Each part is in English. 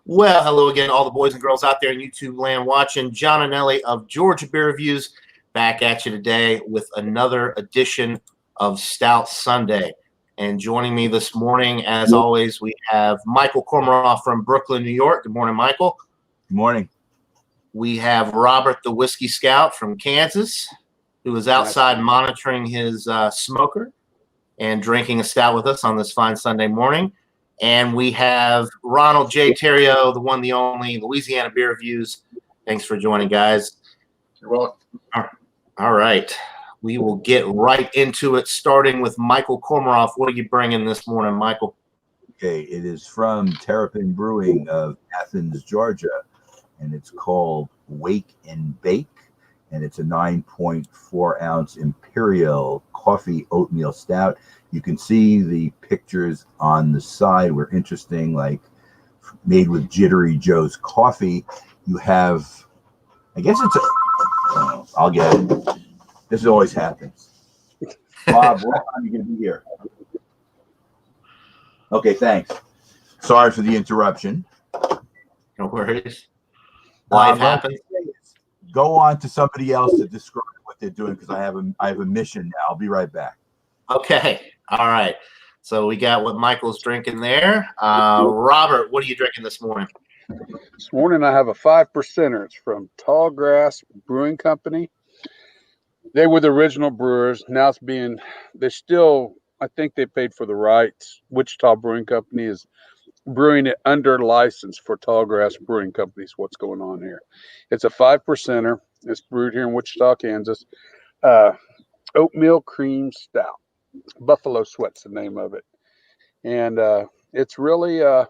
Well, hello again, all the boys and girls out there in YouTube land watching. John and Ellie of Georgia Beer Reviews back at you today with another edition of Stout Sunday. And joining me this morning, as always, we have Michael Kormeroff from Brooklyn, New York. Good morning, Michael. Good morning. We have Robert, the Whiskey Scout from Kansas, who is outside monitoring his smoker and drinking a stout with us on this fine Sunday morning. And we have Ronald J. Theriault, the one, the only, Louisiana Beer Reviews. Thanks for joining, guys. You're welcome. All right. We will get right into it, starting with Michael Kormeroff. What are you bringing this morning, Michael? Okay, it is from Terrapin Brewing of Athens, Georgia, and it's called Wake and Bake, and it's a 9.4-ounce Imperial Coffee Oatmeal Stout. You can see the pictures on the side were interesting, like made with Jittery Joe's coffee. You have, I guess it's a, I'll get it. This always happens. Bob, what time are you going to be here? Okay, thanks. Sorry for the interruption. No worries. Life happens. Go on to somebody else to describe what they're doing because I have a mission now. I'll be right back. Okay. All right. So we got what Michael's drinking there. Robert, what are you drinking this morning? This morning I have a 5%er. It's from Tallgrass Brewing Company. They were the original brewers. Now it's being, I think they paid for the rights. Wichita Brewing Company is brewing it under license for Tallgrass Brewing Company is what's going on here. It's a 5%er. It's brewed here in Wichita, Kansas. Oatmeal cream stout. Buffalo Sweat's the name of it. And it's really, I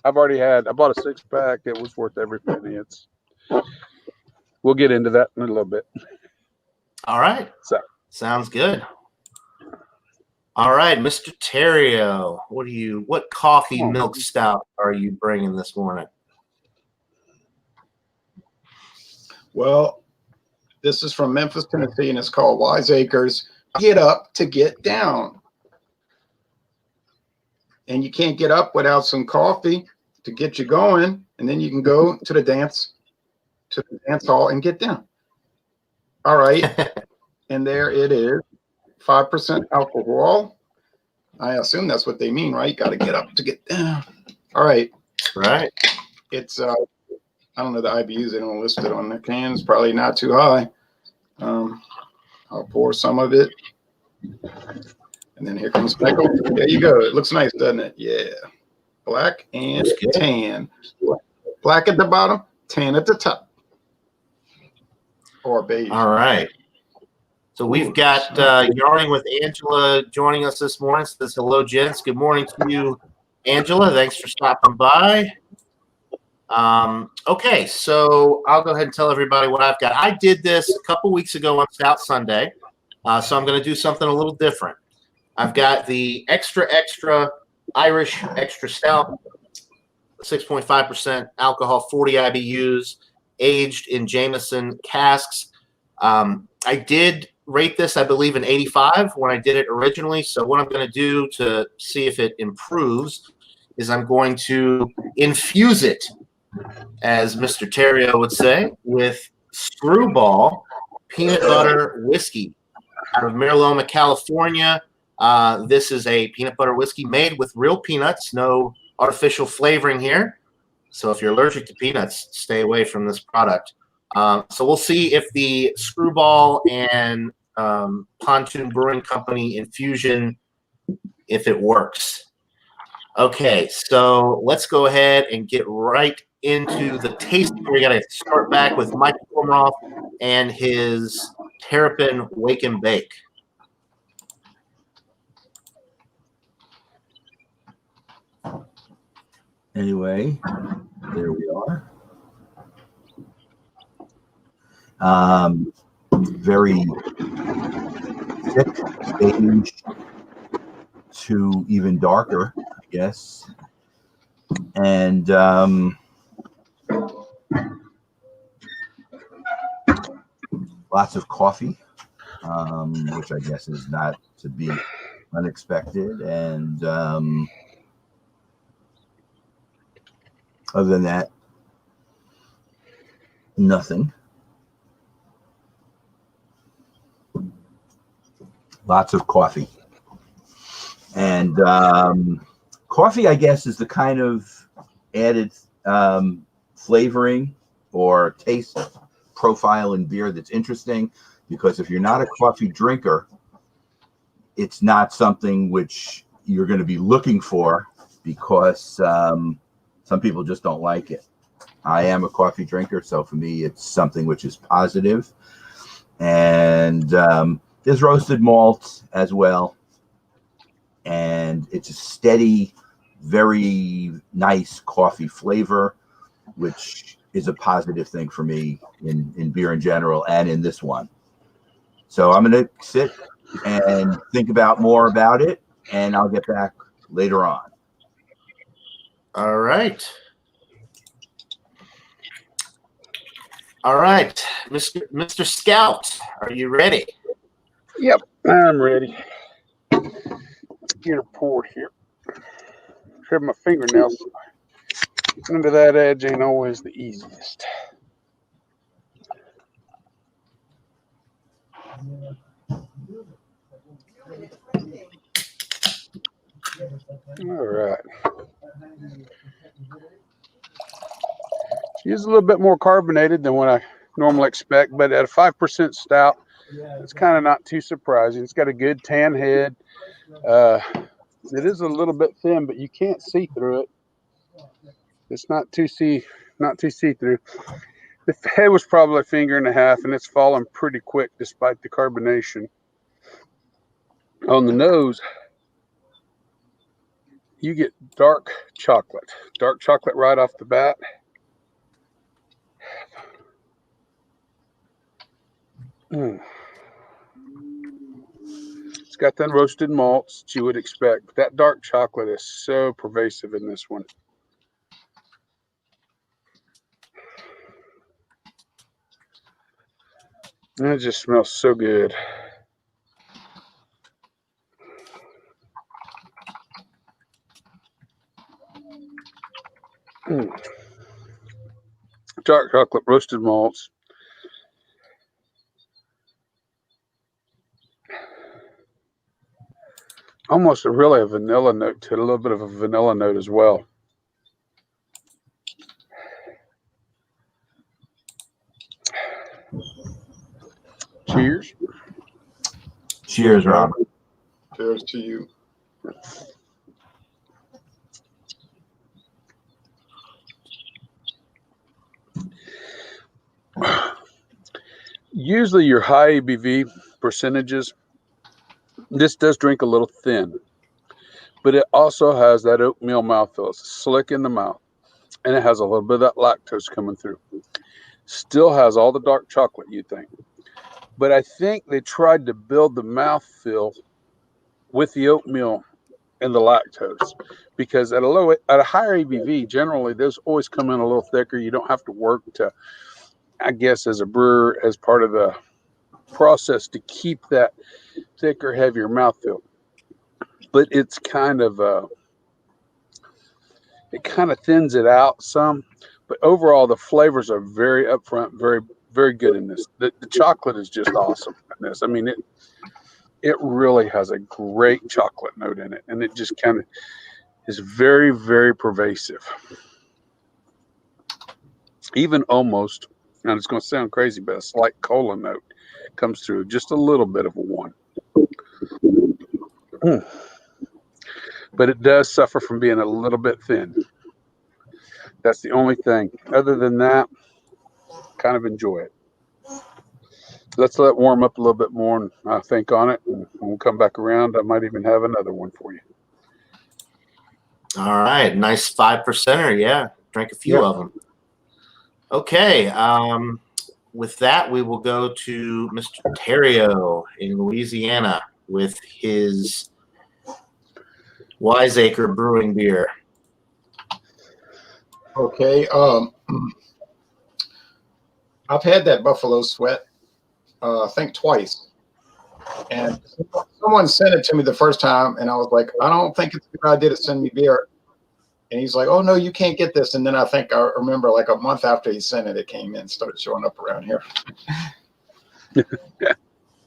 bought a 6-pack. It was worth every penny. We'll get into that in a little bit. All right. Sounds good. All right, Mr. Theriault, what coffee milk stout are you bringing this morning? Well, this is from Memphis, Tennessee, and it's called Wiseacres. Get up to get down. And you can't get up without some coffee to get you going, and then you can go to the dance hall and get down. All right. And there it is. 5% alcohol. I assume that's what they mean, right? Got to get up to get down. All right. Right. It's I don't know the IBUs. They don't list it on the cans. Probably not too high. I'll pour some of it. And then here comes Michael. There you go. It looks nice, doesn't it? Yeah. Black and tan. Black at the bottom, tan at the top. Or beige. All right. So we've got Yarning with Angela joining us this morning. Says hello, gents. Good morning to you, Angela. Thanks for stopping by. Okay, so I'll go ahead and tell everybody what I've got. I did this a couple weeks ago on Stout Sunday, so I'm going to do something a little different. I've got the extra Irish extra stout, 6.5% alcohol, 40 IBUs, aged in Jameson casks. I did rate this, I believe, an 85 when I did it originally. So what I'm going to do to see if it improves is I'm going to infuse it, as Mr. Theriault would say, with Screwball peanut butter whiskey out of Mariloma, California. This is a peanut butter whiskey made with real peanuts, no artificial flavoring here. So if you're allergic to peanuts, stay away from this product. So we'll see if the Screwball and Pontoon Brewing Company infusion, if it works. Okay, so let's go ahead and get right into the tasting. We got to start back with Michael Kormeroff and his Terrapin Wake and Bake. Anyway, there we are. Very thick, beige to even darker, I guess. And lots of coffee, which I guess is not to be unexpected. And Other than that, nothing. Lots of coffee. And coffee, I guess, is the kind of added flavoring or taste profile in beer that's interesting, because if you're not a coffee drinker, it's not something which you're going to be looking for, because some people just don't like it. I am a coffee drinker, so for me, it's something which is positive. And there's roasted malt as well. And it's a steady, very nice coffee flavor, which is a positive thing for me in beer in general and in this one. So I'm going to sit and think about more about it, and I'll get back later on. All right. All right, Mr. Scout, are you ready? Yep, I'm ready. Get a pour here. Trim my fingernails. Under that edge ain't always the easiest. All right. It's a little bit more carbonated than what I normally expect, but at a 5% stout, it's kind of not too surprising. It's got a good tan head. It is a little bit thin, but you can't see through it. It's not too see-through. The head was probably a finger and a half, and it's fallen pretty quick despite the carbonation. On the nose, you get dark chocolate right off the bat. It's got that roasted malts that you would expect, but that dark chocolate is so pervasive in this one. And it just smells so good. Dark chocolate, roasted malts. Almost really a vanilla note to it, a little bit of a vanilla note as well. Cheers. Cheers, Robert. Cheers to you. Usually your high ABV percentages, this does drink a little thin, but it also has that oatmeal mouthfeel. It's slick in the mouth, and it has a little bit of that lactose coming through. Still has all the dark chocolate, you think. But I think they tried to build the mouthfeel with the oatmeal and the lactose, because at a higher ABV, generally those always come in a little thicker. You don't have to work to, I guess, as a brewer, as part of the process to keep that thicker, heavier mouthfeel. But it's kind of it kind of thins it out some. But overall, the flavors are very upfront, very, very good in this. The chocolate is just awesome in this. I mean, it really has a great chocolate note in it, and it just kind of is very, very pervasive. Even almost, and it's going to sound crazy, but a slight cola note comes through, just a little bit of a one. But it does suffer from being a little bit thin. That's the only thing. Other than that, kind of enjoy it. Let's let it warm up a little bit more and think on it, and we'll come back around. I might even have another one for you. All right, nice 5%er. Yeah, drank a few of them. Okay, with that, we will go to Mr. Terrio in Louisiana with his Wiseacre Brewing beer. Okay. I've had that Buffalo Sweat, I think twice. And someone sent it to me the first time, and I was like, I don't think it's a good idea to send me beer. And he's like, oh, no, you can't get this. And then I think I remember like a month after he sent it, it came in, started showing up around here.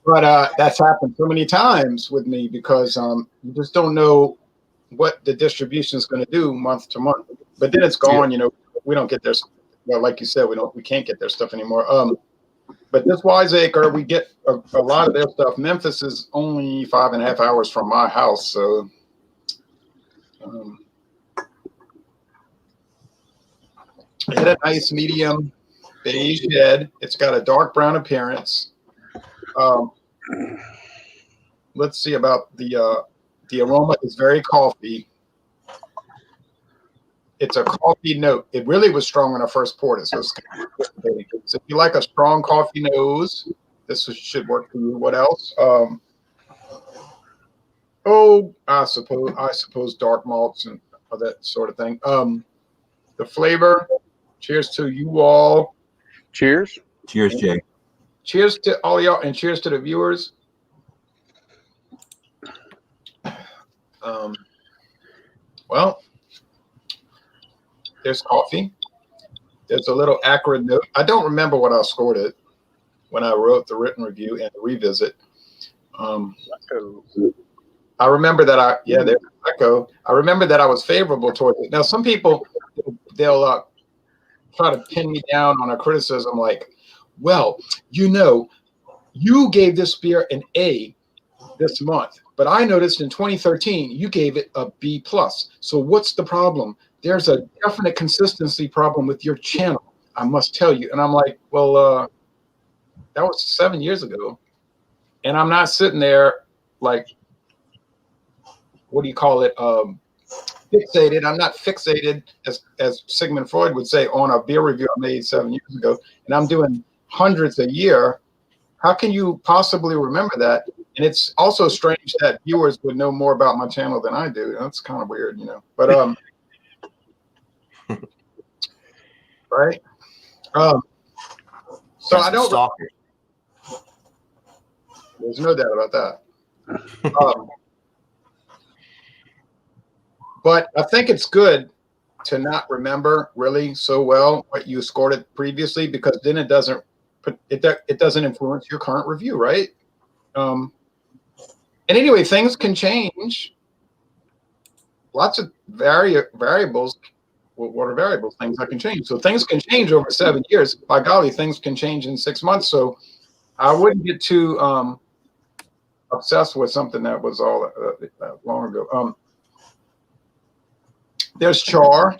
But that's happened so many times with me because you just don't know what the distribution is going to do month to month. But then it's gone. You know, we don't get their, well, like you said, we can't get their stuff anymore. But this Wiseacre, we get a lot of their stuff. Memphis is only 5.5 hours from my house, so. It had a nice medium beige head. It's got a dark brown appearance. Let's see about the aroma is very coffee. It's a coffee note. It really was strong when I first poured it. So if you like a strong coffee nose, this should work for you. What else? I suppose dark malts and that sort of thing. The flavor. Cheers to you all. Cheers. Cheers, Jay. Cheers to all y'all, and cheers to the viewers. Well, there's coffee. There's a little acrid note. I don't remember what I scored it when I wrote the written review and the revisit. I remember that there's echo. I remember that I was favorable towards it. Now, some people, they'll try to pin me down on a criticism like, well, you gave this beer an A this month, but I noticed in 2013 you gave it a B+. So what's the problem? There's a definite consistency problem with your channel, I must tell you. And I'm like, well, that was 7 years ago. And I'm not sitting there like, what do you call it? Fixated. I'm not fixated, as Sigmund Freud would say, on a beer review I made 7 years ago. And I'm doing hundreds a year. How can you possibly remember that? And it's also strange that viewers would know more about my channel than I do. That's kind of weird, But right. So I don't. Stalker. There's no doubt about that. But I think it's good to not remember really so well what you scored it previously, because then it doesn't influence your current review, right? And anyway, things can change. Lots of variables. What are variables? Things that can change. So things can change over 7 years. By golly, things can change in 6 months. So I wouldn't get too obsessed with something that was all long ago. There's char.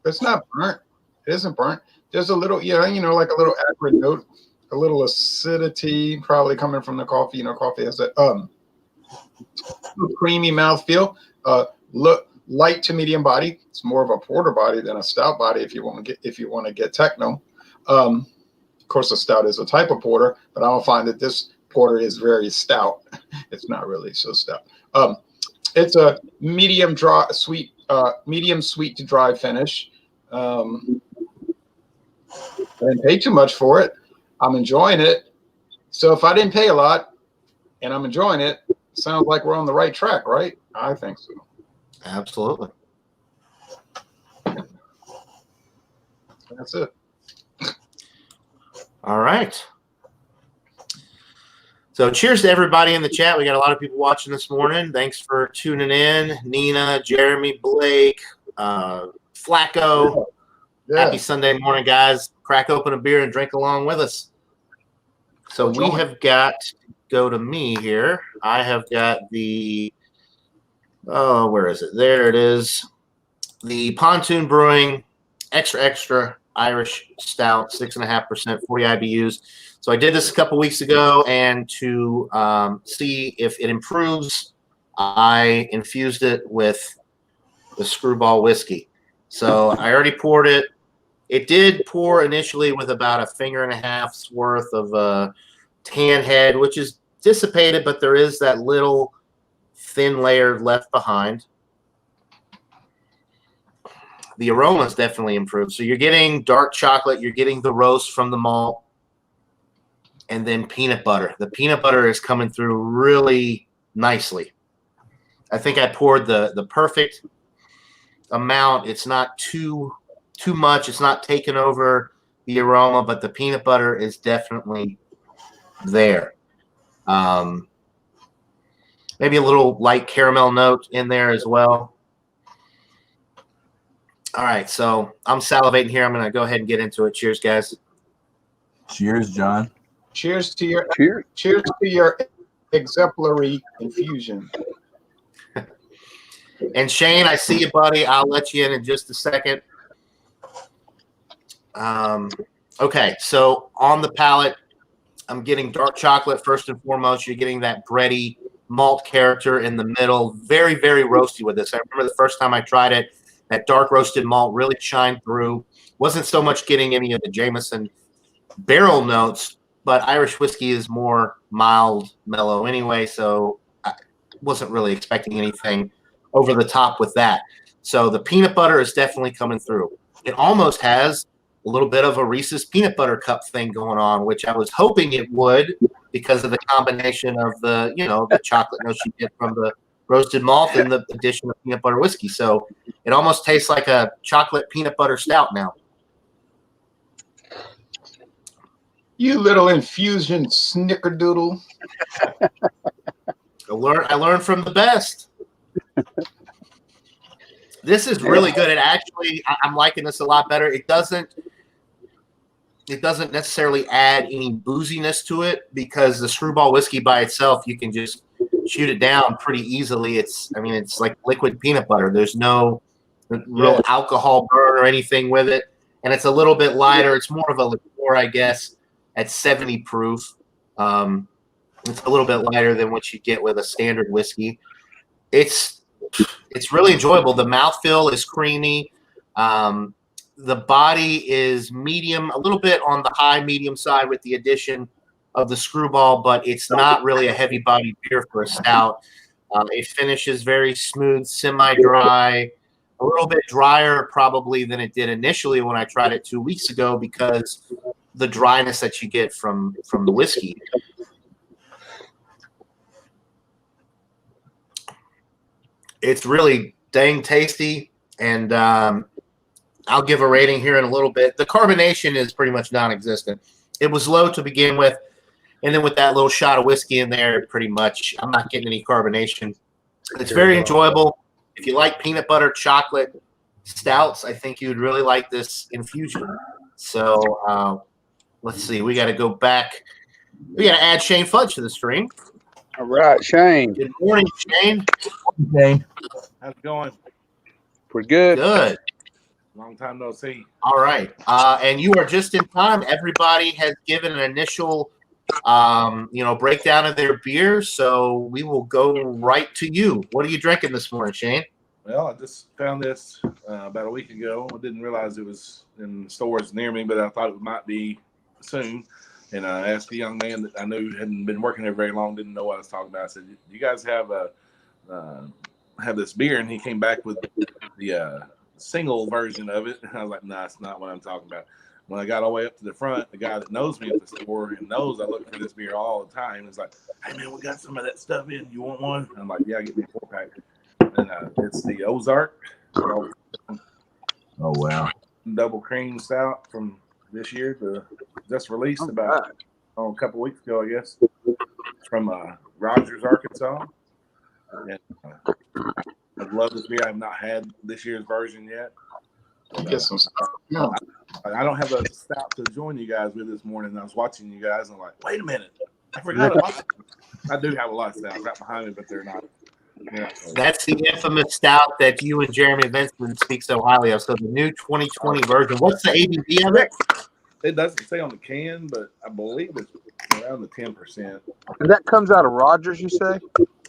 It's not burnt. It isn't burnt. There's a little, like a little acrid note, a little acidity probably coming from the coffee. Coffee has that creamy mouthfeel. Look, light to medium body. It's more of a porter body than a stout body if you want to get techno. Of course, a stout is a type of porter, but I don't find that this porter is very stout. It's not really so stout. It's a medium sweet to dry finish. I didn't pay too much for it. I'm enjoying it. So if I didn't pay a lot and I'm enjoying it, sounds like we're on the right track, right? I think so. Absolutely. That's it. All right. So cheers to everybody in the chat. We got a lot of people watching this morning. Thanks for tuning in. Nina, Jeremy, Blake, Flacco. Yeah. Happy Sunday morning, guys. Crack open a beer and drink along with us. So we have got, go to me here. I have got the, where is it? There it is. The Pontoon Brewing Extra Irish Stout, 6.5%, 40 IBUs. So I did this a couple weeks ago, and to see if it improves, I infused it with the Screwball whiskey. So I already poured it. It did pour initially with about 1.5 fingers worth of tan head, which is dissipated, but there is that little thin layer left behind. The aroma is definitely improved. So you're getting dark chocolate, you're getting the roast from the malt, and then peanut butter. The peanut butter is coming through really nicely. I think I poured the perfect amount. It's not too much. It's not taking over the aroma, but the peanut butter is definitely there. Maybe a little light caramel note in there as well. All right, so I'm salivating here. I'm going to go ahead and get into it. Cheers, guys. Cheers, John. Cheers to your Cheers. exemplary infusion. And Shane, I see you, buddy. I'll let you in just a second. Okay, so on the palate, I'm getting dark chocolate first and foremost. You're getting that bready malt character in the middle. Very, very roasty with this. I remember the first time I tried it, that dark roasted malt really shined through. Wasn't so much getting any of the Jameson barrel notes, but Irish whiskey is more mild, mellow anyway, so I wasn't really expecting anything over the top with that. So the peanut butter is definitely coming through. It almost has a little bit of a Reese's peanut butter cup thing going on, which I was hoping it would because of the combination of the, the chocolate notes you get from the roasted malt and the addition of peanut butter whiskey. So it almost tastes like a chocolate peanut butter stout now. You little infusion snickerdoodle. I learned from the best. This is really good. It actually, I'm liking this a lot better. It doesn't necessarily add any booziness to it because the Screwball whiskey by itself, you can just shoot it down pretty easily. It's like liquid peanut butter. There's no real alcohol burn or anything with it. And it's a little bit lighter. It's more of a liqueur, I guess, at 70 proof. It's a little bit lighter than what you get with a standard whiskey. It's really enjoyable. The mouthfeel is creamy. The body is medium, a little bit on the high medium side with the addition of the Screwball, but it's not really a heavy bodied beer for a stout. It finishes very smooth, semi-dry, a little bit drier probably than it did initially when I tried it 2 weeks ago because the dryness that you get from the whiskey. It's really dang tasty, and I'll give a rating here in a little bit. The carbonation is pretty much non-existent. It was low to begin with, and then with that little shot of whiskey in there, pretty much I'm not getting any carbonation. It's very enjoyable. If you like peanut butter chocolate stouts, I think you'd really like this infusion. So let's see. We got to go back. We got to add Shane Fudge to the stream. All right, Shane. Good morning, Shane. Shane. How's it going? Pretty good. Good. Long time no see. All right. And you are just in time. Everybody has given an initial, breakdown of their beer. So we will go right to you. What are you drinking this morning, Shane? Well, I just found this about a week ago. I didn't realize it was in stores near me, but I thought it might be soon. And I asked a young man that I knew hadn't been working there very long, didn't know what I was talking about. I said, "You guys have this beer?" And he came back with the single version of it. And I was like, "No, that's not what I'm talking about." When I got all the way up to the front, the guy that knows me at the store and knows I look for this beer all the time is like, "Hey man, we got some of that stuff in. You want one?" I'm like, "Yeah, get me a 4-pack." And it's the Ozark. Oh wow! Double cream stout from this year, just released about a couple weeks ago, I guess. It's from Rogers, Arkansas. And I'd love this beer. I have not had this year's version yet. Get some stuff. No. I don't have a stout to join you guys with this morning. I was watching you guys and I'm like, wait a minute. I forgot about it. I do have a lot of stouts right behind me, but they're not. That's the infamous stout that you and Jeremy Vincent speak so highly of. So the new 2020 version. What's the ABV of it? It doesn't say on the can, but I believe it's around the 10%. And that comes out of Rogers, you say?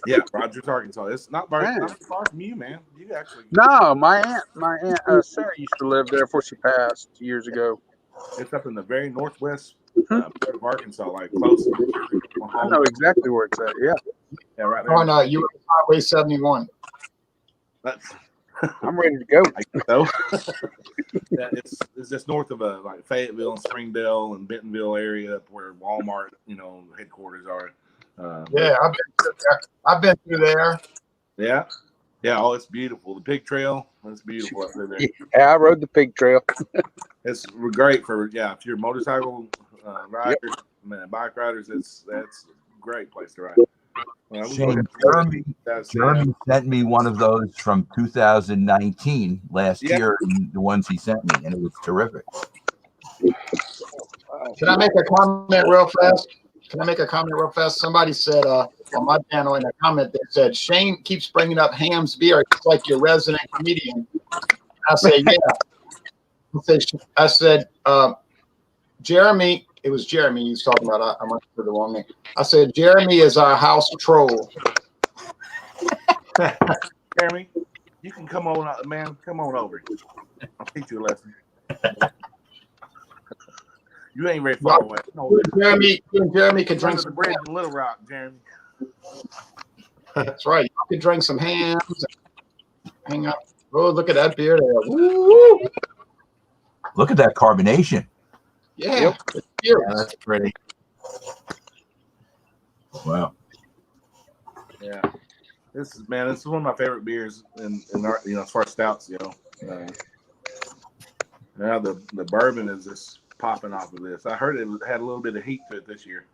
Yeah, Rogers, Arkansas. It's not far from you, man. You actually. No, my aunt Sarah used to live there before she passed years ago. It's up in the very northwest part of Arkansas, like close. I know exactly where it's at. Yeah. Yeah, right there. On US Highway 71. I'm ready to go. I guess so. Yeah, it's just north of like Fayetteville and Springdale and Bentonville area where Walmart, headquarters are. Yeah, I've been through there. Yeah. Yeah, oh, it's beautiful. The pig trail, it's beautiful up there. Yeah, I rode the pig trail. It's great for if you're motorcycle riders, man, bike riders. That's a great place to ride. Shane, Jeremy sent me one of those from 2019 last year, the ones he sent me, and it was terrific. Can I make a comment real fast? Somebody said on my channel in a comment, they said, Shane keeps bringing up Ham's beer. It's like your resident comedian. I said, yeah. I said, Jeremy, it was Jeremy you was talking about. I must have put the wrong name. I said, Jeremy is our house troll. Jeremy, you can come on, man. Come on over. I'll teach you a lesson. You ain't very far away. No, Jeremy can drink some bread in Little Rock, Jeremy. That's right. You can drink some hams. And hang out. Oh, look at that beer there. Woo! Look at that carbonation. Yeah, yeah, that's pretty. Wow. Yeah, this is one of my favorite beers in our, as far as stouts, now the bourbon is just popping off of this. I heard it had a little bit of heat to it this year,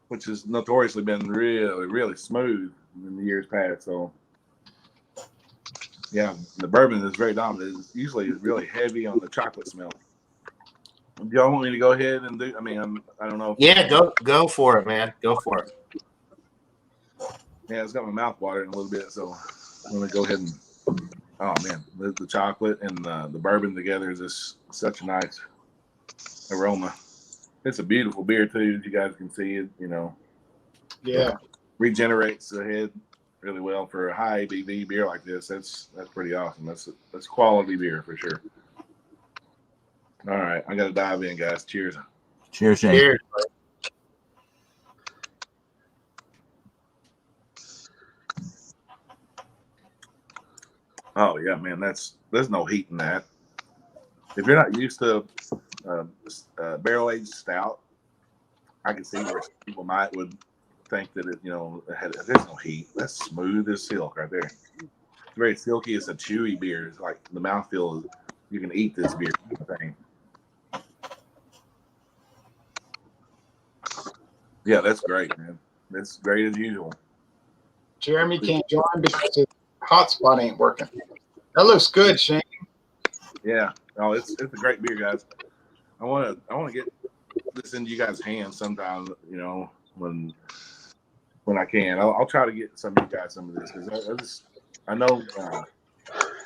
which has notoriously been really, really smooth in the years past. So, yeah, the bourbon is very dominant. It's usually really heavy on the chocolate smell. Do y'all want me to go ahead and do? I mean, I don't know. Yeah, go for it, man. Go for it. Yeah, it's got my mouth watering a little bit, so I'm gonna go ahead and. Oh man, the chocolate and the bourbon together is just such a nice aroma. It's a beautiful beer too, as you guys can see it. Yeah, regenerates the head really well for a high ABV beer like this. That's pretty awesome. That's quality beer for sure. All right, I got to dive in, guys. Cheers. Cheers, Shane. Cheers. Oh yeah, man. There's no heat in that. If you're not used to barrel aged stout, I can see where people would think that there's no heat. That's smooth as silk right there. It's very silky. It's a chewy beer. It's like the mouthfeel. You can eat this beer thing. Yeah, that's great, man. That's great as usual. Jeremy can't join because his hotspot ain't working. That looks good, Shane. Yeah. Oh, it's a great beer, guys. I want to get this into you guys' hands sometime. When I can, I'll try to get some of you guys some of this because I know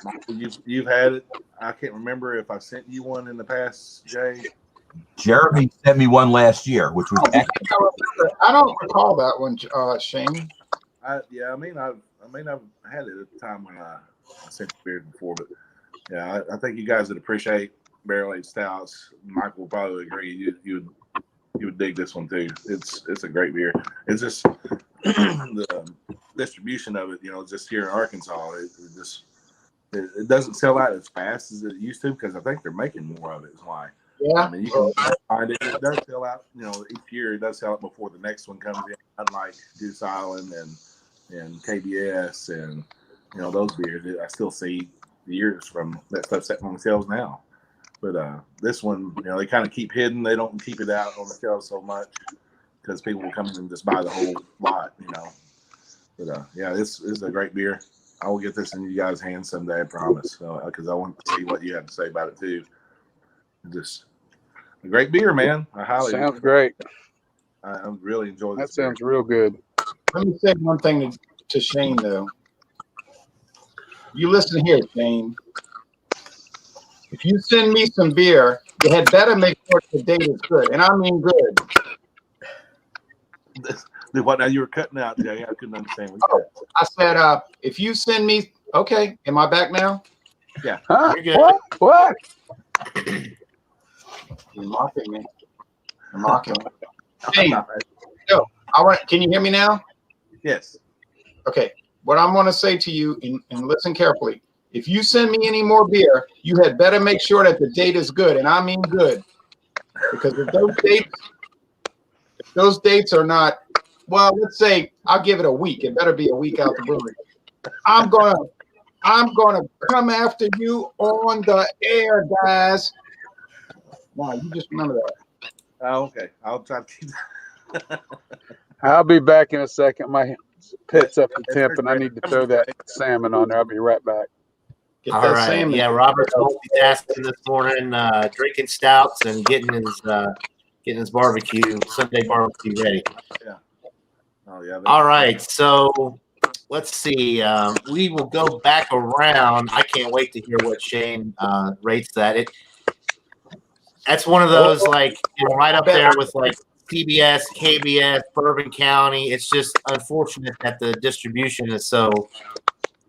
Michael, you've had it. I can't remember if I sent you one in the past, Jay. Jeremy sent me one last year, which was excellent. I don't recall that one, Shane. I may not have had it at the time when I sent the beer before, but yeah, I think you guys would appreciate barrel aged stouts. Michael will probably agree. You would dig this one too. It's a great beer. It's just the distribution of it, just here in Arkansas, it doesn't sell out as fast as it used to because I think they're making more of it. Is why. Yeah. I mean, you can find it. It does sell out. Each year it does sell out before the next one comes in. Unlike Goose Island and KBS and those beers, I still see years from that stuff sitting on the shelves now. But this one, they kind of keep hidden. They don't keep it out on the shelves so much because people will come in and just buy the whole lot. But yeah, this is a great beer. I will get this in you guys' hands someday, I promise. Because I want to see what you have to say about it too. Just a great beer, man. I highly sounds great. I really enjoy this. That sounds real good. Let me say one thing to Shane though. You listen here, Shane. If you send me some beer, you had better make sure the date is good, and I mean good. What? Now you were cutting out, Jay. I couldn't understand what you said. I said, if you send me, okay, am I back now? Yeah. Huh? You're good. What? You're mocking me. You're mocking me. Hey, yo, can you hear me now? Yes. Okay. What I'm going to say to you, and listen carefully. If you send me any more beer, you had better make sure that the date is good, and I mean good, because if those dates are not, well, let's say I'll give it a week. It better be a week out the brewery. I'm gonna come after you on the air, guys. Wow, you just remember that. Oh, okay. I'll try to keep I'll be back in a second. My pit's up to Yes, temp, sir. and I need to throw that salmon on there. I'll be right back. Get All that right. salmon. Yeah, Robert's multitasking this morning, drinking stouts and getting his barbecue, Sunday barbecue ready. Oh, yeah. All right. So let's see. We will go back around. I can't wait to hear what Shane rates that. That's one of those like right up there with like PBS, KBS, Bourbon County. It's just unfortunate that the distribution is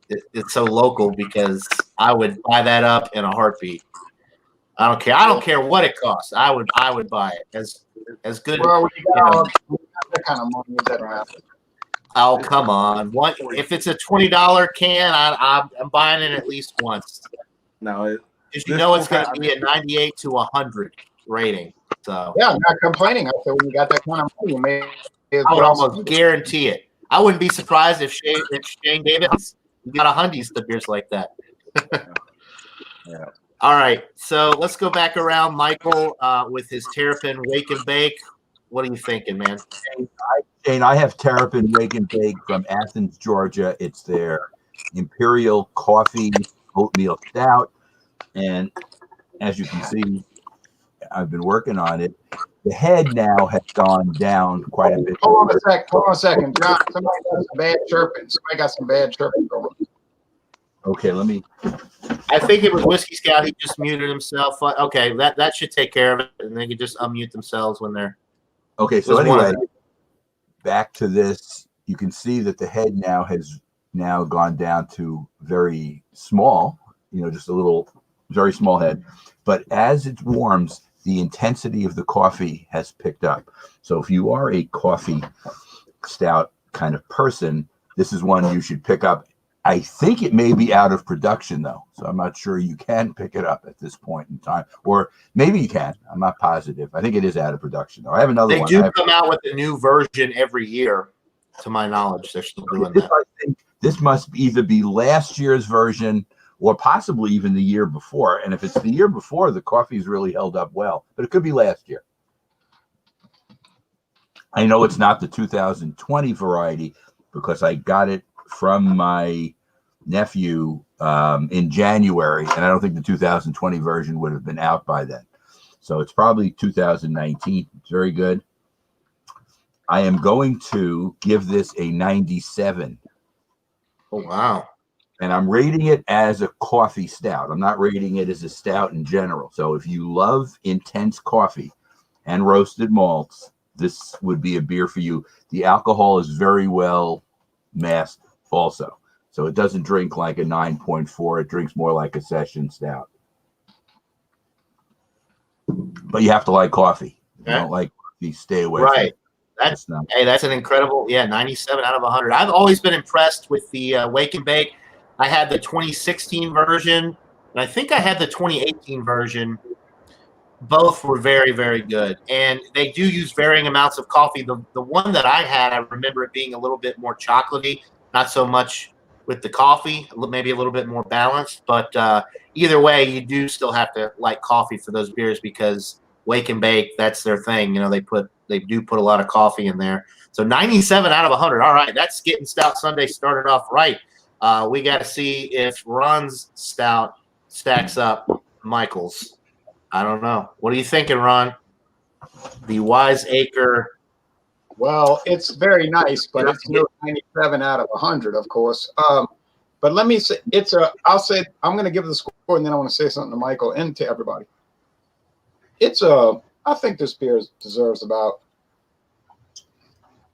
it's so local because I would buy that up in a heartbeat. I don't care. I don't care what it costs. I would buy it as good. Well, we got that kind of money that around. Oh, come on! What if it's a $20 can? I'm buying it at least once. No, Because you know it's going to be a 98 to 100 rating. So Yeah, I'm not complaining. I said when you got that kind of money, you may as I would well almost guarantee it. I wouldn't be surprised if Shane Davis got a hundies to beers like that. Yeah. All right, so let's go back around. Michael with his Terrapin Wake and Bake. What are you thinking, man? Shane, I have Terrapin Wake and Bake from Athens, Georgia. It's their Imperial Coffee Oatmeal Stout. And as you can see, I've been working on it. The head now has gone down quite a bit. Hold on a second, John. Somebody got some bad chirping. Somebody got some bad chirping going. Okay, let me. I think it was Whiskey Scout. He just muted himself. Okay, that should take care of it, and they can just unmute themselves when they're. Okay, so anyway, back to this. You can see that the head now has gone down to very small. Just a little, very small head. But as it warms, the intensity of the coffee has picked up. So if you are a coffee stout kind of person, this is one you should pick up. I think it may be out of production, though. So I'm not sure you can pick it up at this point in time. Or maybe you can. I'm not positive. I think it is out of production, though. I have another one. They do come out with a new version every year, to my knowledge. They're still doing that. I think this must either be last year's version or possibly even the year before. And if it's the year before, the coffee's really held up well. But it could be last year. I know it's not the 2020 variety because I got it from my nephew in January, and I don't think the 2020 version would have been out by then. So it's probably 2019. It's very good. I am going to give this a 97. Oh, wow. And I'm rating it as a coffee stout. I'm not rating it as a stout in general. So if you love intense coffee and roasted malts, this would be a beer for you. The alcohol is very well masked also. So it doesn't drink like a 9.4. It drinks more like a session stout. But you have to like coffee. If you don't like coffee, stay away from it. That's an incredible, 97 out of 100. I've always been impressed with the Wake and Bake. I had the 2016 version, and I think I had the 2018 version. Both were very, very good. And they do use varying amounts of coffee. The one that I had, I remember it being a little bit more chocolatey, not so much with the coffee, maybe a little bit more balanced. But either way, you do still have to like coffee for those beers because Wake and Bake, that's their thing. They do put a lot of coffee in there. So 97 out of 100. All right, that's getting Stout Sunday started off right. We got to see if Ron's stout stacks up Michael's. I don't know. What are you thinking, Ron? The Wiseacre. Well, it's very nice, but it's no 97 out of 100, of course. But let me say, I'm going to give the score, and then I want to say something to Michael and to everybody. I think this beer deserves about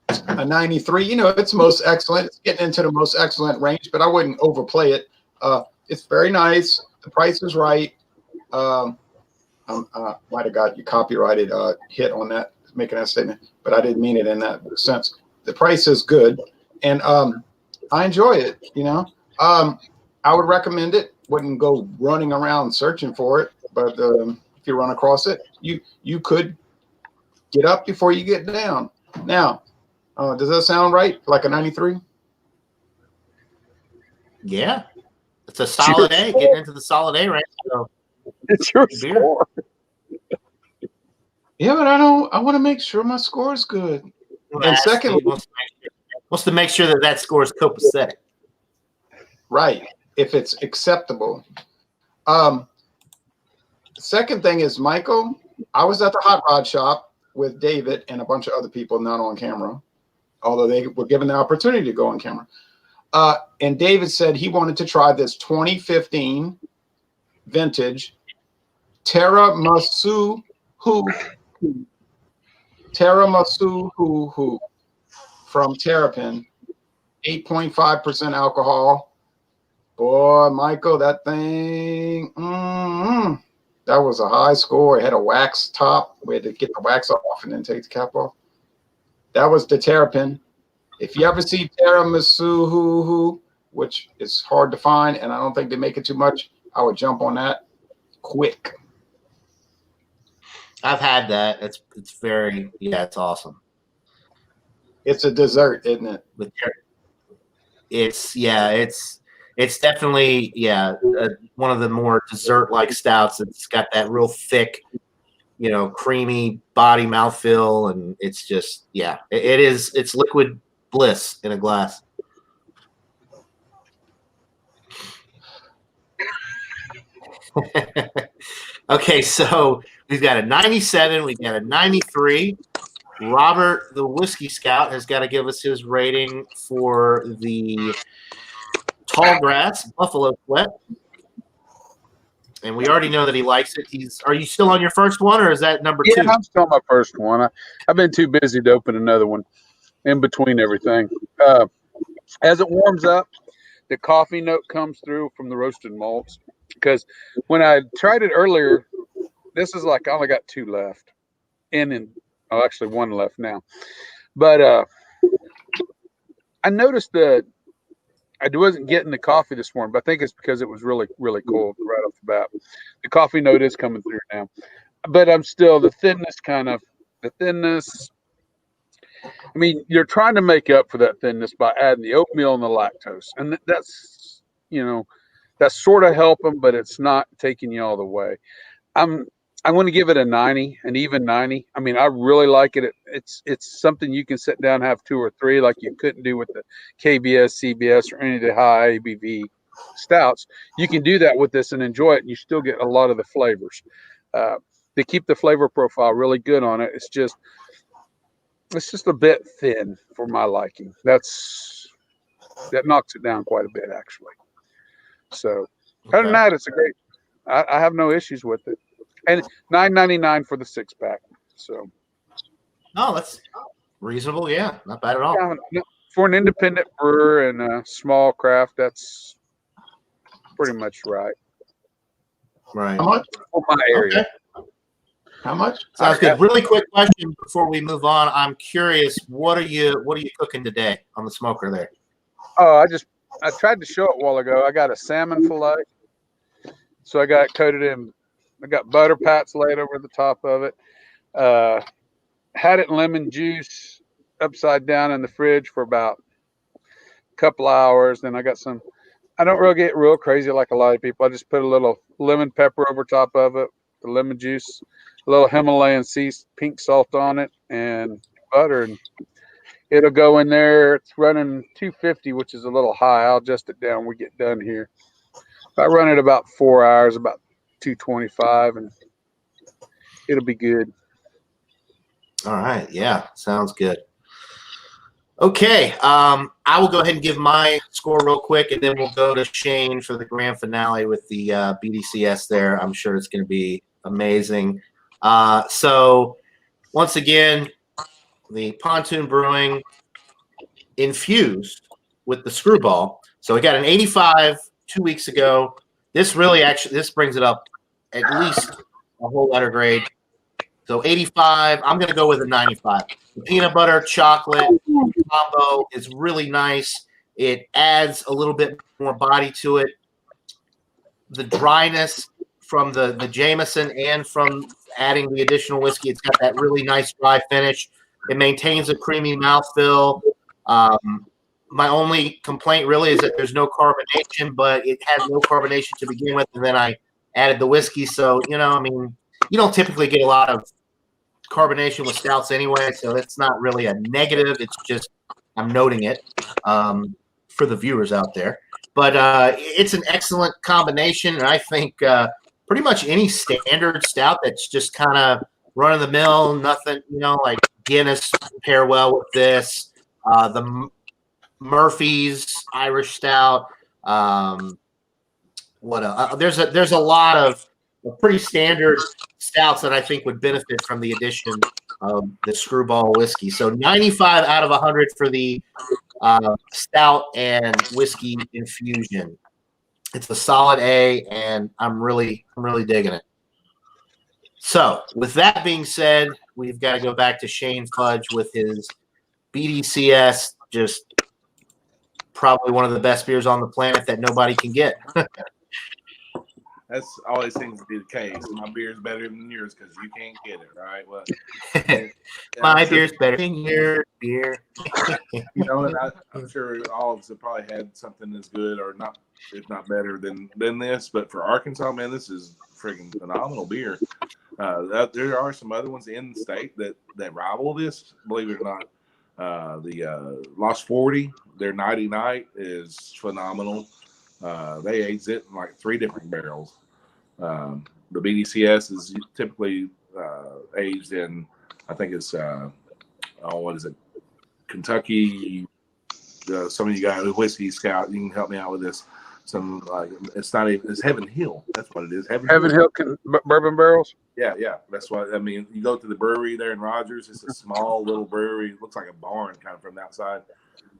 a 93. It's most excellent. It's getting into the most excellent range, but I wouldn't overplay it. It's very nice. The price is right. I might have got you copyrighted hit on that, making that statement, but I didn't mean it in that sense. The price is good, and I enjoy it. I would recommend it. Wouldn't go running around searching for it, but if you run across it, you could get up before you get down. Now, does that sound right? Like a 93? Yeah, it's a solid A. Getting into the solid A range. So It's your beer. score. Yeah, but I want to make sure my score is good. And secondly, wants to make sure that that score is copacetic. right, if it's acceptable. Second thing is, Michael, I was at the hot rod shop with David and a bunch of other people not on camera, although they were given the opportunity to go on camera. And David said he wanted to try this 2015 vintage Tiramisu from Terrapin, 8.5% alcohol. Boy, Michael, that thing, that was a high score. It had a wax top. We had to get the wax off and then take the cap off. That was the Terrapin. If you ever see Tiramisu, which is hard to find, and I don't think they make it too much, I would jump on that quick. I've had that. It's very, it's awesome. It's a dessert, isn't it? It's definitely one of the more dessert-like stouts. It's got that real thick, creamy body mouthfeel, and it's just it's liquid bliss in a glass. Okay, so we've got a 97, we've got a 93. Robert, the Whiskey Scout, has got to give us his rating for the Tall Grass Buffalo Sweat. And we already know that he likes it. Are you still on your first one, or is that number 2? Yeah, I'm still on my first one. I've been too busy to open another one in between everything. As it warms up, the coffee note comes through from the roasted malts. Because when I tried it earlier, this is like I only got 2 left. Actually 1 left now. But I noticed that I wasn't getting the coffee this morning, but I think it's because it was really, really cold right off the bat. The coffee note is coming through now. But I'm still the thinness. I mean, you're trying to make up for that thinness by adding the oatmeal and the lactose. And that's sort of helping, but it's not taking you all the way. I'm going to give it a 90, an even 90. I mean, I really like it. It's something you can sit down and have 2 or 3 like you couldn't do with the KBS, CBS, or any of the high ABV stouts. You can do that with this and enjoy it, and you still get a lot of the flavors. They keep the flavor profile really good on it. It's just a bit thin for my liking. That knocks it down quite a bit, actually. So, other than that, it's a great. I have no issues with it, and $9.99 for the 6-pack. So, that's reasonable. Yeah, not bad at all. For an independent brewer and a small craft, that's pretty much right. Right. How much? For my area. Okay. How much? Sounds good. Really quick question before we move on. I'm curious, what are you cooking today on the smoker there? Oh, I tried to show it a while ago. I got a salmon fillet. So I got it coated in. I got butter pats laid over the top of it. Had it in lemon juice upside down in the fridge for about a couple hours. Then I got some. I don't really get real crazy like a lot of people. I just put a little lemon pepper over top of it, the lemon juice, a little Himalayan sea pink salt on it, and butter, and it'll go in there. It's running 250, which is a little high. I'll adjust it down when we get done here. I run it about 4 hours, about 225, and it'll be good. All right. Yeah, sounds good. Okay. I will go ahead and give my score real quick, and then we'll go to Shane for the grand finale with the BDCS there. I'm sure it's going to be amazing. So once again, the Pontoon Brewing infused with the Screwball. So we got an 85 2 weeks ago. This brings it up at least a whole letter grade. So 85, I'm going to go with a 95. The peanut butter chocolate combo is really nice. It adds a little bit more body to it. The dryness from the Jameson and from adding the additional whiskey, it's got that really nice dry finish. It maintains a creamy mouthfeel. My only complaint really is that there's no carbonation, but it had no carbonation to begin with, and then I added the whiskey. So, you know, I mean, you don't typically get a lot of carbonation with stouts anyway, so it's not really a negative. It's just I'm noting it for the viewers out there. But it's an excellent combination, and I think pretty much any standard stout that's just kind of run of the mill, nothing, you know, like Guinness pair well with this. The Murphy's Irish Stout. There's a lot of pretty standard stouts that I think would benefit from the addition of the Screwball whiskey. So 95 out of 100 for the stout and whiskey infusion. It's a solid A, and I'm really digging it. So with that being said, we've got to go back to Shane Fudge with his BDCS, just probably one of the best beers on the planet that nobody can get. That's always seems to be the case. My beer's better than yours because you can't get it, right? Well, My beer's better than your beer. You know, and I'm sure all of us have probably had something as good or not, if not better than this. But for Arkansas, man, this is freaking phenomenal beer. There are some other ones in the state that rival this, believe it or not. The Lost 40, their 90 Night is phenomenal. They aged it in like 3 different barrels. The BDCS is typically aged in, I think it's, what is it? Kentucky. Some of you guys, Whiskey Scout, you can help me out with this. It's Heaven Hill. That's what it is. Heaven Hill bourbon barrels. Yeah. That's what I mean. You go to the brewery there in Rogers. It's a small little brewery. It looks like a barn kind of from the outside,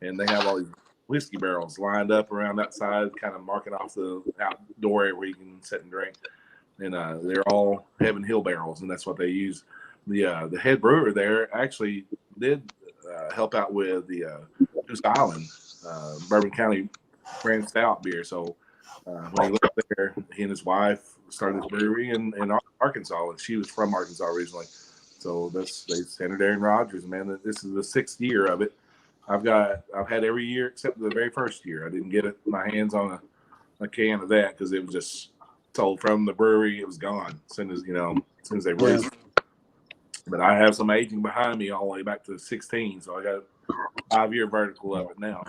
and they have all these whiskey barrels lined up around that side, kind of marking off the outdoor area where you can sit and drink. And they're all Heaven Hill barrels, and that's what they use. The head brewer there actually did help out with the Goose Island Bourbon County brand stout beer. So when he lived there, he and his wife started this brewery in Arkansas, and she was from Arkansas originally. So they centered there in Rogers. Man, this is the 6th year of it. I've had every year except the very first year. I didn't get my hands on a can of that because it was just sold from the brewery. It was gone as soon as they released it. But I have some aging behind me all the way back to 16, so I got a 5-year vertical of it now.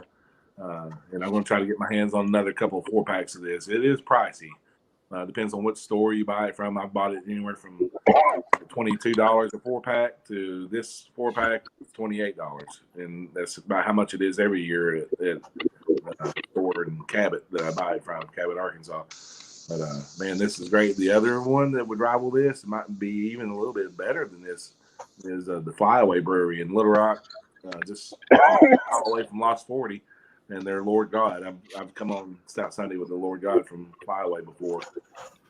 And I'm going to try to get my hands on another couple of 4-packs of this. It is pricey. Depends on what store you buy it from. I bought it anywhere from $22 a 4-pack to this 4-pack is $28, and that's about how much it is every year at the store in Cabot that I buy it from, Cabot, Arkansas. But man, this is great. The other one that would rival this, might be even a little bit better than this, is the Flyaway Brewery in Little Rock, just all the way from Lost 40. And their Lord God. I've come on Stout Sunday with the Lord God from Flyaway before,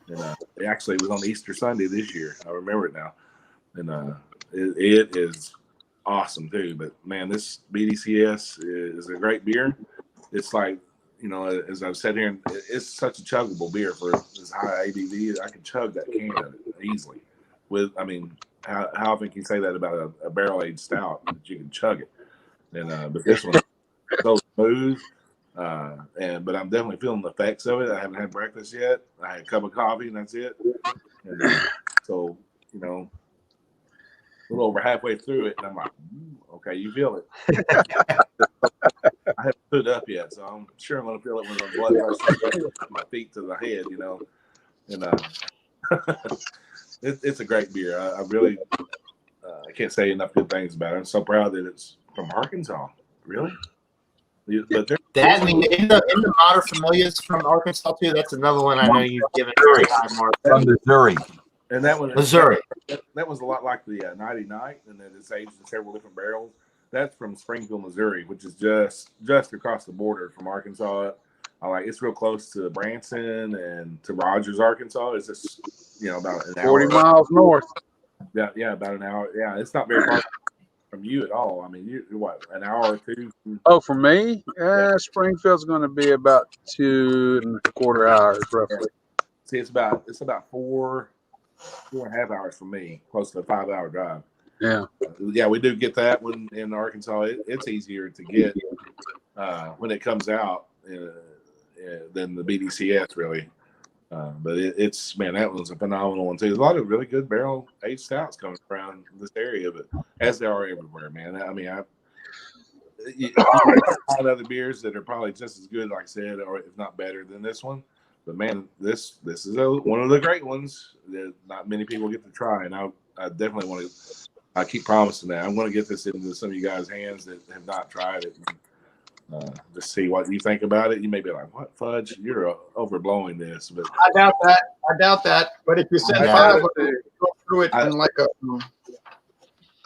and it actually was on Easter Sunday this year. I remember it now, and it is awesome too. But man, this BDCS is a great beer. It's like, as I've said here, it's such a chuggable beer for this high ABV. I can chug that can of it easily. How often can you say that about a barrel aged stout that you can chug it? And but this one. So smooth, but I'm definitely feeling the effects of it. I haven't had breakfast yet. I had a cup of coffee, and that's it. And so, a little over halfway through it, and I'm like, okay, you feel it. I haven't stood up yet, so I'm sure I'm going to feel it when the blood rushes from my feet to the head, And it's a great beer. I really I can't say enough good things about it. I'm so proud that it's from Arkansas. Really? But that in the Mater Familias from Arkansas too. That's another one I know you've given very high marks. From Missouri. And that one, Missouri. That was a lot like the 90 Night, and then it's aged in several different barrels. That's from Springfield, Missouri, which is just across the border from Arkansas. It's real close to Branson and to Rogers, Arkansas. It's just about an hour. 40 miles north. Yeah, about an hour. Yeah, it's not very far from you at all. I mean, you're what, an hour or two? For me? Springfield's going to be about 2.25 hours, roughly. See, it's about 4.5 hours from me, close to a 5-hour drive. Yeah. Yeah, we do get that one in Arkansas. It's easier to get. when it comes out than the BDCS really. But it's man, that one's a phenomenal one too. There's a lot of really good barrel aged stouts coming around this area, but as there are everywhere, man. I mean, you find other beers that are probably just as good, like I said, or if not better than this one. But man, this is one of the great ones that not many people get to try, and I definitely want to. I keep promising that I'm going to get this into some of you guys' hands that have not tried it. Just see what you think about it. You may be like, "What, Fudge? You're overblowing this." But I doubt that. But if you send 5 of it, go through it in like a.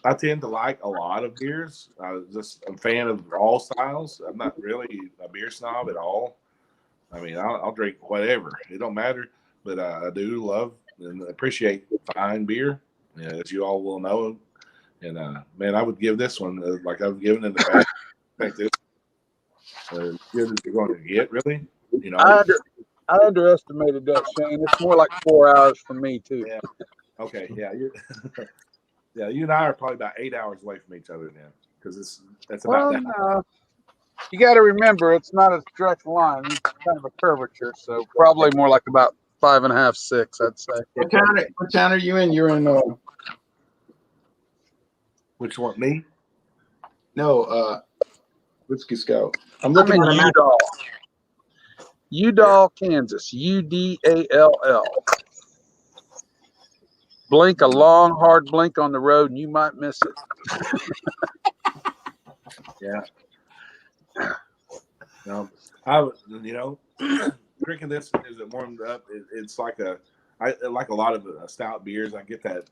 I tend to like a lot of beers. I'm a fan of all styles. I'm not really a beer snob at all. I mean, I'll drink whatever. It don't matter. But I do love and appreciate fine beer, as you all will know. And man, I would give this one like I've given in the past. I think this as good as you're going to get, really. You know, I underestimated that, Shane. It's more like 4 hours for me too. Yeah. Okay. Yeah. Yeah. You and I are probably about 8 hours away from each other now, because that's about that. No. You got to remember, it's not a direct line. It's kind of a curvature, so probably more like about 5.5, 6, I'd say. What town are you in? You're in. Which one? Me? No, Whiskey Scout. I'm I'm looking in at a map. Udall, Kansas. UDALL. Blink a long, hard blink on the road, and you might miss it. Yeah. Drinking this as it warmed up, it's like I like a lot of stout beers. I get that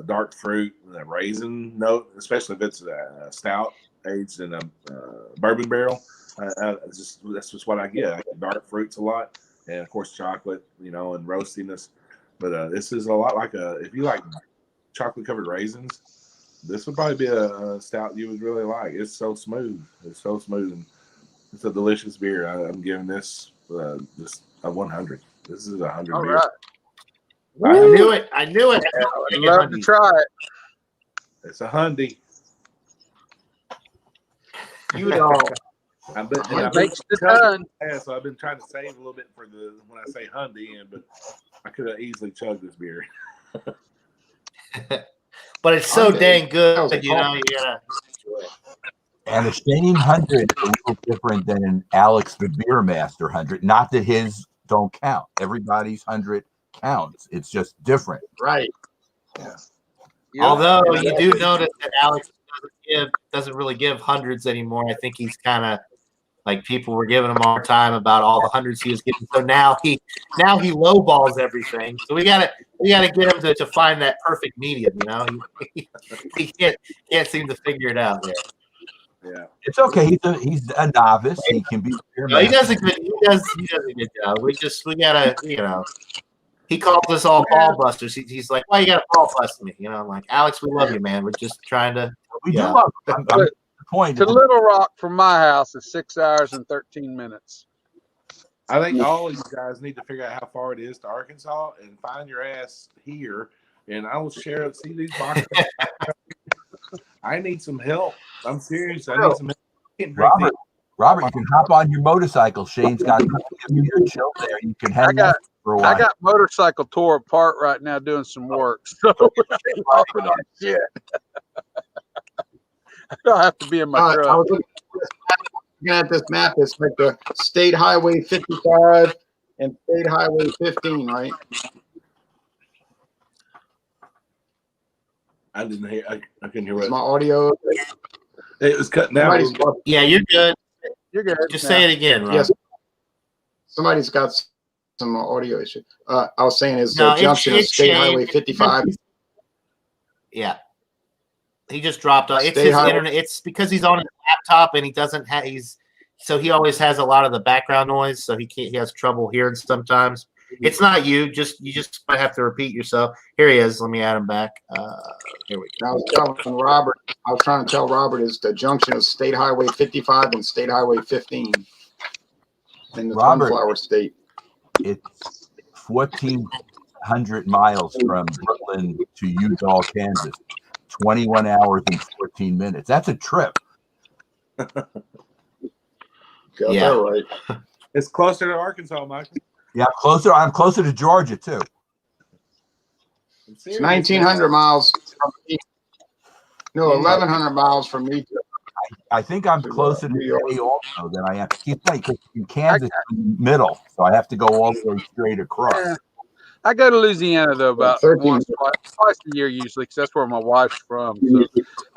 dark fruit, that raisin note, especially if it's a stout aged in a bourbon barrel. That's just what I get. I get dark fruits a lot, and of course chocolate, and roastiness. But this is a lot like if you like chocolate covered raisins, this would probably be a stout you would really like. It's so smooth. And it's a delicious beer. I'm giving this just a 100. This is a 100 All beer. right. I knew it. I'd love to try it. It's a hundy. It makes the ton. Yeah, so I've been trying to save a little bit for when I say hundy, but I could have easily chugged this beer. But it's so dang good, You gotta enjoy it. And the Shane 100 is a little different than an Alex the Beer Master 100. Not that his don't count. Everybody's 100 counts. It's just different. Right. Yeah. Although you do notice that Alex doesn't really give hundreds anymore. I think he's kind of like people were giving him a hard time about all the hundreds he was getting. So now he lowballs everything. So we gotta get him to find that perfect medium. He can't seem to figure it out there. Yeah, it's okay. He's a novice. He can be. No, he does a good job. We gotta He calls us all ball busters. He's like, "Why you gotta ball bust me?" I'm like, "Alex, we love you, man. We're just trying to." We do love him. The point to Little Rock from my house is 6 hours and 13 minutes. I think all of you guys need to figure out how far it is to Arkansas and find your ass here, and I will share. See these boxes. I need some help. I'm serious. I need some help. Robert, you can hop on your motorcycle. Shane's got your chill there. You can hang out for a while. I got motorcycle tore apart right now doing some work. So walking on shit. I'll have to be in my truck. I was looking at this map. It's like the State Highway 55 and State Highway 15, right? I didn't hear. I couldn't hear what my audio. It was cutting out. Yeah, you're good. You're good. Just say it again, Rob. Yes. Somebody's got some audio issue. I was saying is the junction of State Highway 55. Yeah. He just dropped off. It's his internet. It's because he's on his laptop and he doesn't have. So he always has a lot of the background noise. So he has trouble hearing sometimes. It's not you. You just might have to repeat yourself. Here he is. Let me add him back. Here we go. I was telling Robert. I was trying to tell Robert is the junction of State Highway 55 and State Highway 15 in the Sunflower State. It's 1,400 miles from Brooklyn to Udall, Kansas. 21 hours and 14 minutes. That's a trip. Got Yeah. that right. It's closer to Arkansas, Michael. Yeah, I'm closer to Georgia too. I'm It's serious, 1,900 man. miles from me. No, Yeah. 1,100 miles from me. I think I'm To, closer to New York. Jay also than I am. He's funny because in Kansas, I'm in the middle, so I have to go all the way straight across. Yeah. I go to Louisiana though about 13. twice a year usually, because that's where my wife's from. So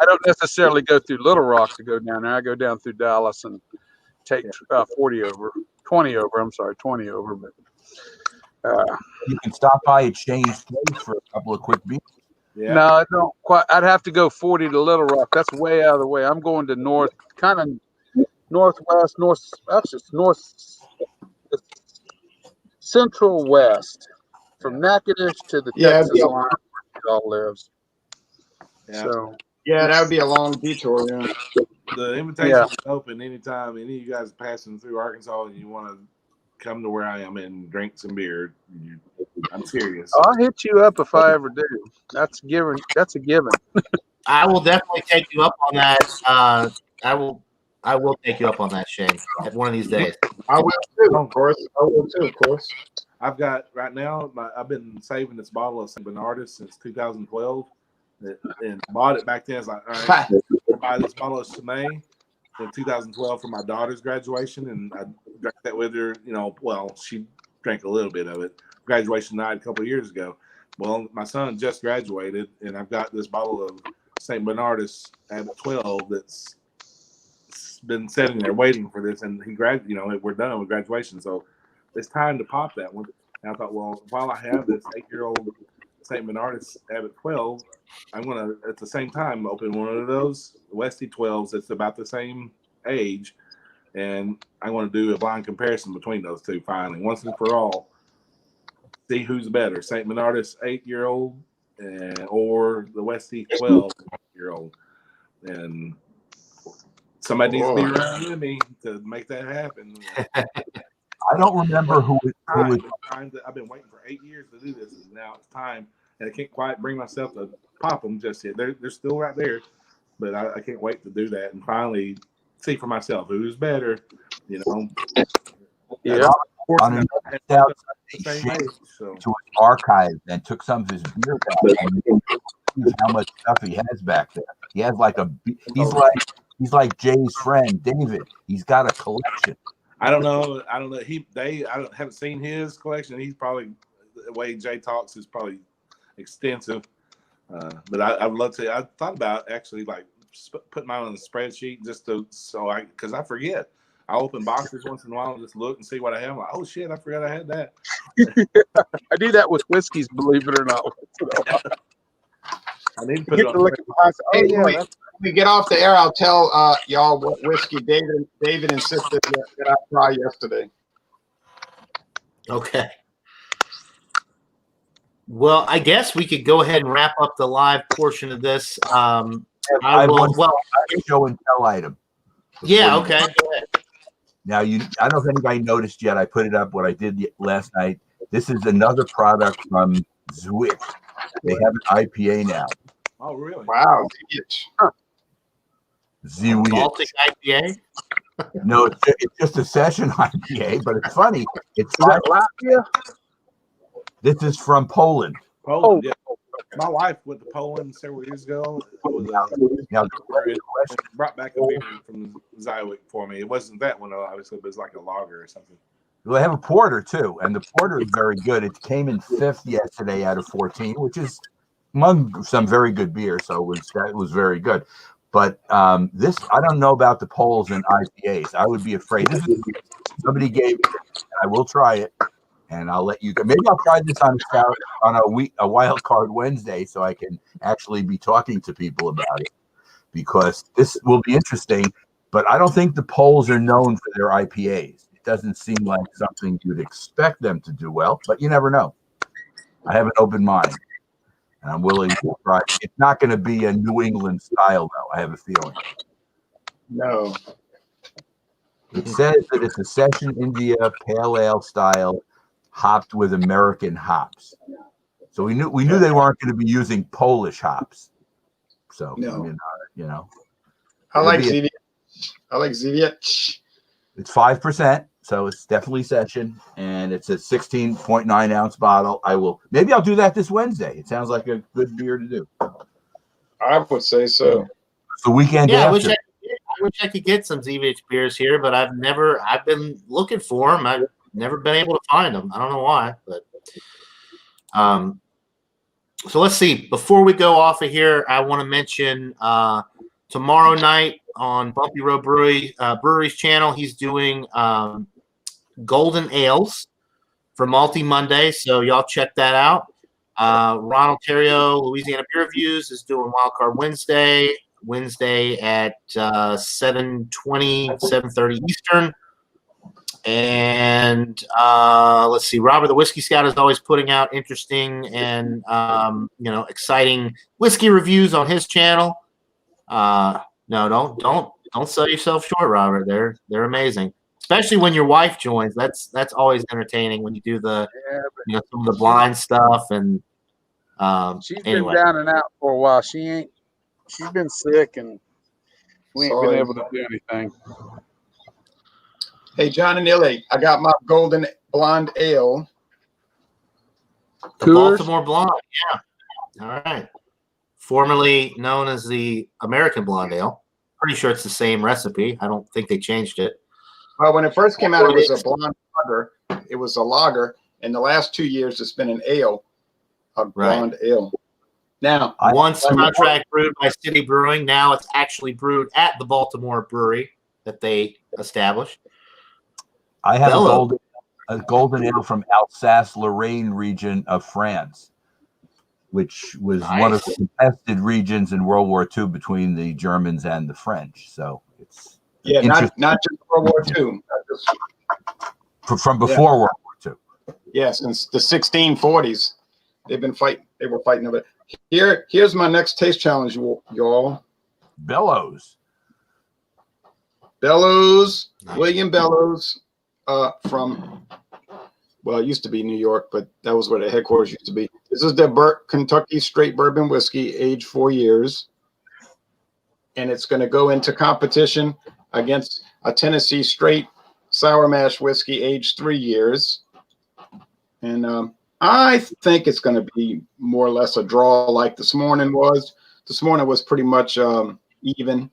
I don't necessarily go through Little Rock to go down there. I go down through Dallas and take 20 over. I'm sorry, 20 over. But You can stop by at Shane's Place for a couple of quick beers. Yeah. no, I don't quite. I'd have to go 40 to Little Rock. That's way out of the way. I'm going to kind of northwest, actually it's central west, from Natchitoches to the Yeah, Texas line. Where it all lives. Yeah. So Yeah, that would be a long detour. Yeah. The invitation is open anytime any of you guys are passing through Arkansas and you want to come to where I am and drink some beer. I'm serious. I'll hit you up if I ever do. That's a given. I will definitely take you up on that. I will take you up on that, Shane, at one of these days. I will too, of course. I've got right now. I've been saving this bottle of St. Bernardus since 2012, and bought it back then. It's like, all right, I'll buy this bottle of Chimay in 2012 for my daughter's graduation, and I drank that with her. Well, she drank a little bit of it. Graduation night a couple of years ago. Well, my son just graduated, and I've got this bottle of St. Bernardus Abbott 12 that's been sitting there waiting for this, and we're done with graduation, so it's time to pop that one. And I thought, well, while I have this 8-year-old St. Bernardus Abbott 12, I'm gonna at the same time open one of those Westie 12s that's about the same age, and I want to do a blind comparison between those two finally, once and for all. See who's better, St. Bernardus 8-year-old or the Westie 12-year-old, and somebody needs to be around with me to make that happen. I don't remember who it was. I've been waiting for 8 years to do this, and now it's time. And I can't quite bring myself to pop them just yet. They're still right there, but I can't wait to do that and finally see for myself who's better. Yeah. On an Stout Sunday to his archives and took some of his beer back and how much stuff he has back there. He has he's like Jay's friend David. He's got a collection. I don't know. I haven't seen his collection. He's probably, the way Jay talks is probably extensive. But I would love to. I thought about actually putting mine on the spreadsheet because I forget. I open boxes once in a while and just look and see what I have. I'm like, oh shit, I forgot I had that. I do that with whiskeys, believe it or not. I need to put it on. When we get off the air, I'll tell y'all what whiskey David insisted that I try yesterday. Okay. Well, I guess we could go ahead and wrap up the live portion of this. I have one show and tell item. Yeah. Okay. Go ahead. Now, I don't know if anybody noticed yet. I put it up what I did last night. This is another product from Zwick. They have an IPA now. Oh, really? Wow. Zwick. Baltic IPA? No, it's just a session IPA, but it's funny. It's Latvia? This is from Poland. Poland, yeah. My wife went to Poland several years ago. Brought back a beer from Zwick for me. It wasn't that one, obviously, but it was like a lager or something. Well, they have a porter too, and the porter is very good. It came in 5th yesterday out of 14, which is among some very good beer. So it was very good. But this, I don't know about the Poles and IPAs. I would be afraid. Somebody gave it. I will try it, and I'll let you go. Maybe I'll try this on a wild card Wednesday, so I can actually be talking to people about it, because this will be interesting. But I don't think the Poles are known for their IPAs. Doesn't seem like something you'd expect them to do well, but you never know. I have an open mind, and I'm willing to try. It's not going to be a New England style, though. I have a feeling. No. It says that it's a Session India Pale Ale style, hopped with American hops. So we knew they weren't going to be using Polish hops. So no. I like I like Zwick. It's 5%, so it's definitely session, and it's a 16.9 ounce bottle. Maybe I'll do that this Wednesday. It sounds like a good beer to do. I would say so. It's the weekend Yeah, after. I wish I could get some ZVH beers here, but I've been looking for them. I've never been able to find them. I don't know why, but so let's see. Before we go off of here, I want to mention tomorrow night on Bumpy Road Brewery's channel, he's doing Golden Ales for Malty Monday, so y'all check that out. Ronald Terrio, Louisiana Beer Reviews, is doing Wildcard Wednesday at 7:30 Eastern. And let's see, Robert the Whiskey Scout is always putting out interesting and exciting whiskey reviews on his channel. No, don't sell yourself short, Robert. They're amazing, especially when your wife joins. That's always entertaining when you do the some of the blind stuff. And she's been down and out for a while. She's been sick, and we ain't been able to do anything. Hey, John and Illy, I got my Golden Blonde Ale. The Baltimore Blonde, yeah. All right. Formerly known as the American Blonde Ale. Pretty sure it's the same recipe. I don't think they changed it. Well, when it first came out, it was a blonde lager. It was a lager. In the last 2 years, it's been an ale, a blonde ale. Now, once contract brewed by City Brewing, now it's actually brewed at the Baltimore brewery that they established. I have a golden ale from Alsace-Lorraine region of France, which was one of the contested regions in World War II between the Germans and the French. So it's not just World War II. From before World War II. Yeah, since the 1640s, they've been fighting. They were fighting over it. Here's my next taste challenge, y'all. Bellows, William Bellows. From, it used to be New York, but that was where the headquarters used to be. This is the Kentucky Straight Bourbon Whiskey, aged 4 years. And it's going to go into competition against a Tennessee Straight Sour Mash Whiskey, aged 3 years. And I think it's going to be more or less a draw like this morning was. This morning was pretty much even.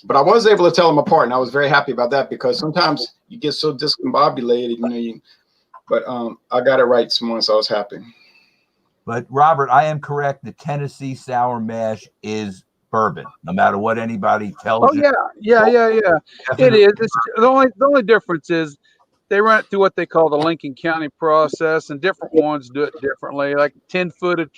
But I was able to tell them apart, and I was very happy about that because sometimes you get so discombobulated, but I got it right this morning, so I was happy. But Robert, I am correct. The Tennessee Sour Mash is bourbon, no matter what anybody tells you. Yeah. It is. The only difference is they run it through what they call the Lincoln County process, and different ones do it differently. Like 10-foot of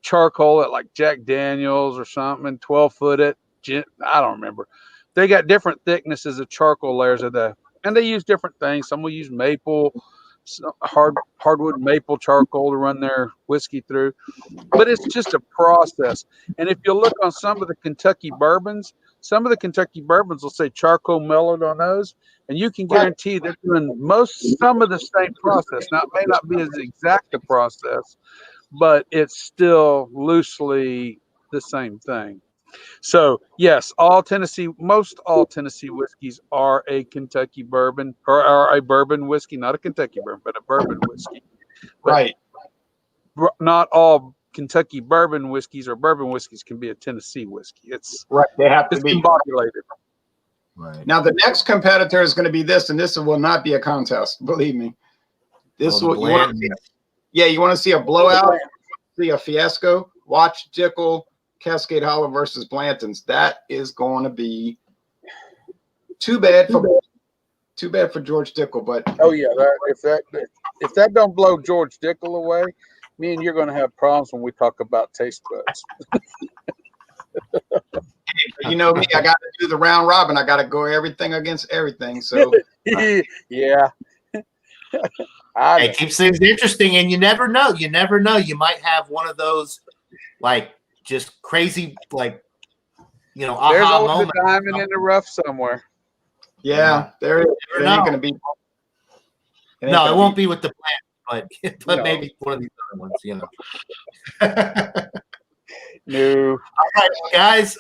charcoal at like Jack Daniels or something, and 12-foot at I don't remember. They got different thicknesses of charcoal layers and they use different things. Some will use maple, hardwood maple charcoal to run their whiskey through, but it's just a process. And if you look on some of the Kentucky bourbons will say charcoal mellowed on those, and you can guarantee they're doing some of the same process. Now, it may not be as exact a process, but it's still loosely the same thing. So yes, most all Tennessee whiskeys are a Kentucky bourbon, or are a bourbon whiskey, not a Kentucky bourbon, but a bourbon whiskey. But not all Kentucky bourbon whiskeys or bourbon whiskeys can be a Tennessee whiskey. It's they have to be combobulated. Right. Now the next competitor is going to be this, and this will not be a contest. Believe me. This will. You want to see a blowout? See a fiasco? Watch Dickel Cascade Hollow versus Blanton's. That is going to be too bad for George Dickel. But if that don't blow George Dickel away, me and you're going to have problems when we talk about taste buds. You know me, I got to do the round robin. I got to go everything against everything. So yeah. It keeps things interesting, and you never know. You might have one of those just crazy, there's aha always moment. a diamond in the rough somewhere. Yeah, there is. It ain't going to be. It won't be with the plant, but maybe one of these other ones. No. All right, guys.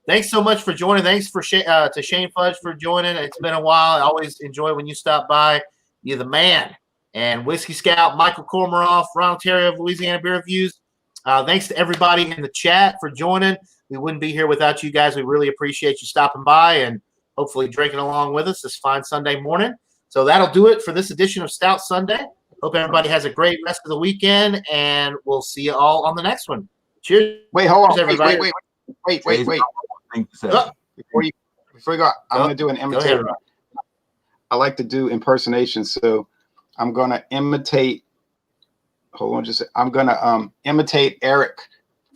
thanks so much for joining. Thanks to Shane Fudge for joining. It's been a while. I always enjoy when you stop by. You're the man. And Whiskey Scout, Michael Kormeroff, Ron Terry of Louisiana Beer Reviews. Thanks to everybody in the chat for joining. We wouldn't be here without you guys. We really appreciate you stopping by and hopefully drinking along with us this fine Sunday morning. So that'll do it for this edition of Stout Sunday. Hope everybody has a great rest of the weekend, and we'll see you all on the next one. Cheers. Wait, hold on. everybody. Wait. Oh. Before you go, I'm going to do an imitation. Ahead, I like to do impersonations, so I'm going to imitate. Hold on, I'm going to imitate Eric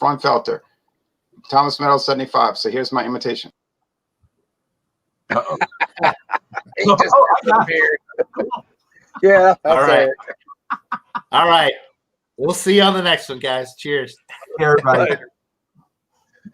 Frontfelter, Thomas Meadows 75. So here's my imitation. Uh-oh. He just disappeared. Yeah, that's All right. it. All right. We'll see you on the next one, guys. Cheers. Everybody. Later.